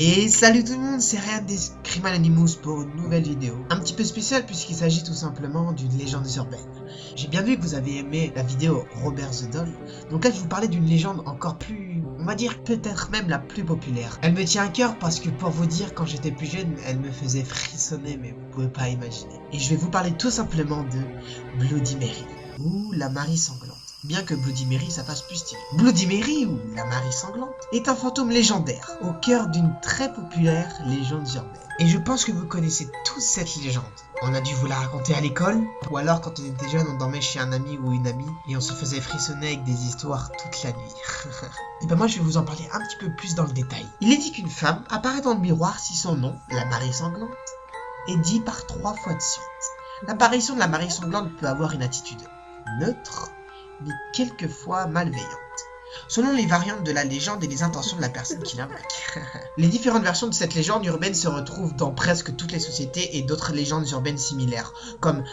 Et salut tout le monde, c'est Ryan des Criminal Animals pour une nouvelle vidéo. Un petit peu spéciale puisqu'il s'agit tout simplement d'une légende urbaine. J'ai bien vu que vous avez aimé la vidéo Robert the Doll, donc là je vais vous parler d'une légende encore plus, on va dire peut-être même la plus populaire. Elle me tient à cœur parce que pour vous dire, quand j'étais plus jeune, elle me faisait frissonner mais vous pouvez pas imaginer. Et je vais vous parler tout simplement de Bloody Mary, ou la Marie sanglante. Bien que Bloody Mary ça fasse plus stylé. Bloody Mary, ou la Marie sanglante, est un fantôme légendaire, au cœur d'une très populaire légende urbaine. Et je pense que vous connaissez tous cette légende. On a dû vous la raconter à l'école, ou alors quand on était jeune on dormait chez un ami ou une amie, et on se faisait frissonner avec des histoires toute la nuit. Et ben moi je vais vous en parler un petit peu plus dans le détail. Il est dit qu'une femme apparaît dans le miroir si son nom, la Marie sanglante, est dit par 3 fois de suite. L'apparition de la Marie sanglante peut avoir une attitude neutre, mais quelquefois malveillante, selon les variantes de la légende et les intentions de la personne qui l'invoque. Les différentes versions de cette légende urbaine se retrouvent dans presque toutes les sociétés et d'autres légendes urbaines similaires, comme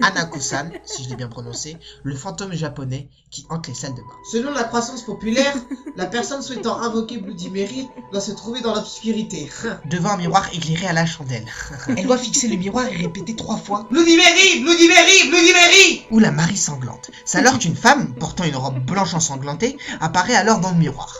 Hanako-san, si je l'ai bien prononcé, le fantôme japonais qui hante les salles de bain. Selon la croissance populaire, la personne souhaitant invoquer Bloody Mary doit se trouver dans l'obscurité, devant un miroir éclairé à la chandelle. Elle doit fixer le miroir et répéter 3 fois Bloody Mary, Bloody Mary, Bloody Mary, ou la Marie sanglante. C'est alors qu'une femme, portant une robe blanche ensanglantée, apparaît alors dans le miroir.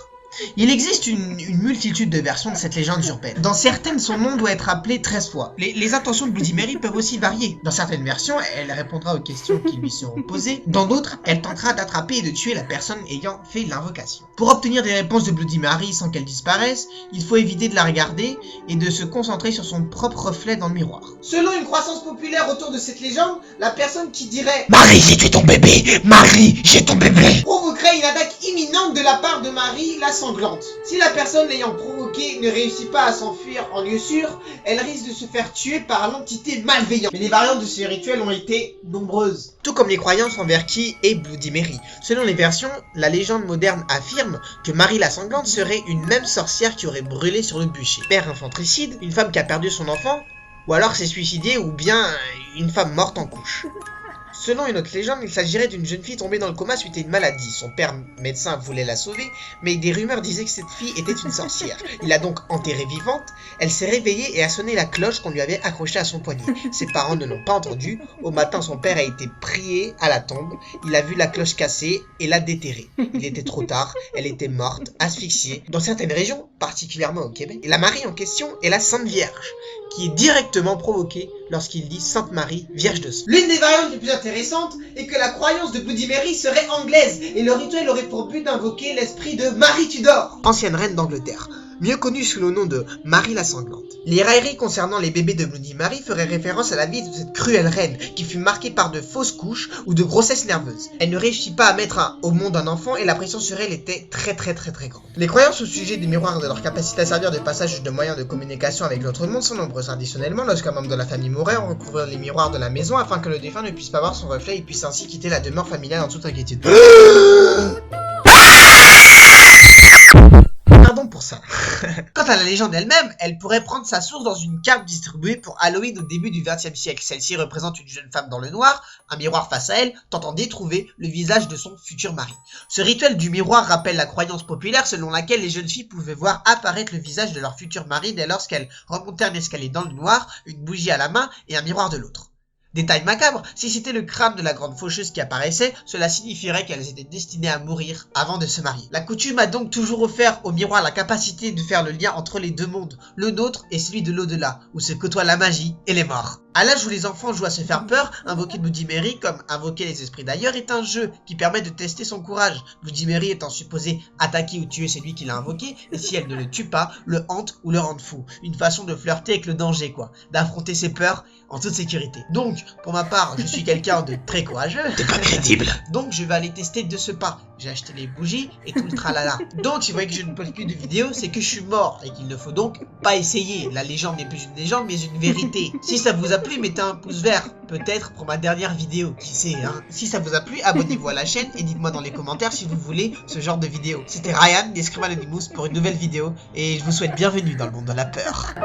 Il existe une multitude de versions de cette légende urbaine. Dans certaines, son nom doit être appelé 13 fois. Les intentions de Bloody Mary peuvent aussi varier. Dans certaines versions, elle répondra aux questions qui lui seront posées. Dans d'autres, elle tentera d'attraper et de tuer la personne ayant fait l'invocation. Pour obtenir des réponses de Bloody Mary sans qu'elle disparaisse, il faut éviter de la regarder et de se concentrer sur son propre reflet dans le miroir. Selon une croissance populaire autour de cette légende, la personne qui dirait Marie, j'ai tué ton bébé, Marie, j'ai ton bébé, provoquerait une attaque imminente de la part de Marie, la sanglante. Si la personne l'ayant provoquée ne réussit pas à s'enfuir en lieu sûr, elle risque de se faire tuer par l'entité malveillante. Mais les variantes de ce rituel ont été nombreuses, tout comme les croyances envers qui est Bloody Mary. Selon les versions, la légende moderne affirme que Marie la sanglante serait une même sorcière qui aurait brûlé sur le bûcher. Père infantricide, une femme qui a perdu son enfant, ou alors s'est suicidée, ou bien une femme morte en couche. Selon une autre légende, il s'agirait d'une jeune fille tombée dans le coma suite à une maladie. Son père médecin voulait la sauver, mais des rumeurs disaient que cette fille était une sorcière. Il l'a donc enterrée vivante, elle s'est réveillée et a sonné la cloche qu'on lui avait accrochée à son poignet. Ses parents ne l'ont pas entendue. Au matin, son père a été prié à la tombe, il a vu la cloche cassée et l'a déterrée. Il était trop tard, elle était morte, asphyxiée. Dans certaines régions, particulièrement au Québec, la Marie en question est la Sainte Vierge, qui est directement provoquée lorsqu'il dit Sainte Marie, Vierge de sang. L'une des variantes les plus intéressantes est que la croyance de Bloody Mary serait anglaise et le rituel aurait pour but d'invoquer l'esprit de Marie Tudor, ancienne reine d'Angleterre, mieux connue sous le nom de Marie la sanglante. Les railleries concernant les bébés de Bloody Mary feraient référence à la vie de cette cruelle reine qui fut marquée par de fausses couches ou de grossesses nerveuses. Elle ne réussit pas à mettre au monde un enfant et la pression sur elle était très grande. Les croyances au sujet des miroirs et de leur capacité à servir de passage de moyens de communication avec l'autre monde sont nombreuses. Traditionnellement, lorsqu'un membre de la famille mourait, on recouvrait les miroirs de la maison afin que le défunt ne puisse pas voir son reflet et puisse ainsi quitter la demeure familiale en toute inquiétude. Pardon pour ça. Quant à la légende elle-même, elle pourrait prendre sa source dans une carte distribuée pour Halloween au début du XXe siècle. Celle-ci représente une jeune femme dans le noir, un miroir face à elle, tentant d'y trouver le visage de son futur mari. Ce rituel du miroir rappelle la croyance populaire selon laquelle les jeunes filles pouvaient voir apparaître le visage de leur futur mari dès lors qu'elles remontèrent un escalier dans le noir, une bougie à la main et un miroir de l'autre. Détail macabre, si c'était le crâne de la grande faucheuse qui apparaissait, cela signifierait qu'elles étaient destinées à mourir avant de se marier. La coutume a donc toujours offert au miroir la capacité de faire le lien entre les deux mondes, le nôtre et celui de l'au-delà, où se côtoient la magie et les morts. À l'âge où les enfants jouent à se faire peur, invoquer Bloody Mary, comme invoquer les esprits d'ailleurs, est un jeu qui permet de tester son courage. Bloody Mary étant supposée attaquer ou tuer celui qui l'a invoqué, et si elle ne le tue pas, le hante ou le rende fou. Une façon de flirter avec le danger quoi, d'affronter ses peurs en toute sécurité. Donc, pour ma part, je suis quelqu'un de très courageux. T'es pas crédible. Donc je vais aller tester de ce pas. J'ai acheté les bougies et tout le tralala. Donc si vous voyez que je ne poste plus de vidéos, c'est que je suis mort et qu'il ne faut donc pas essayer. La légende n'est plus une légende mais une vérité. Si ça vous a plu, mettez un pouce vert. Peut-être pour ma dernière vidéo, qui sait hein. Si ça vous a plu, abonnez-vous à la chaîne et dites-moi dans les commentaires si vous voulez ce genre de vidéo. C'était Ryan des Criminal Animals pour une nouvelle vidéo et je vous souhaite bienvenue dans le monde de la peur.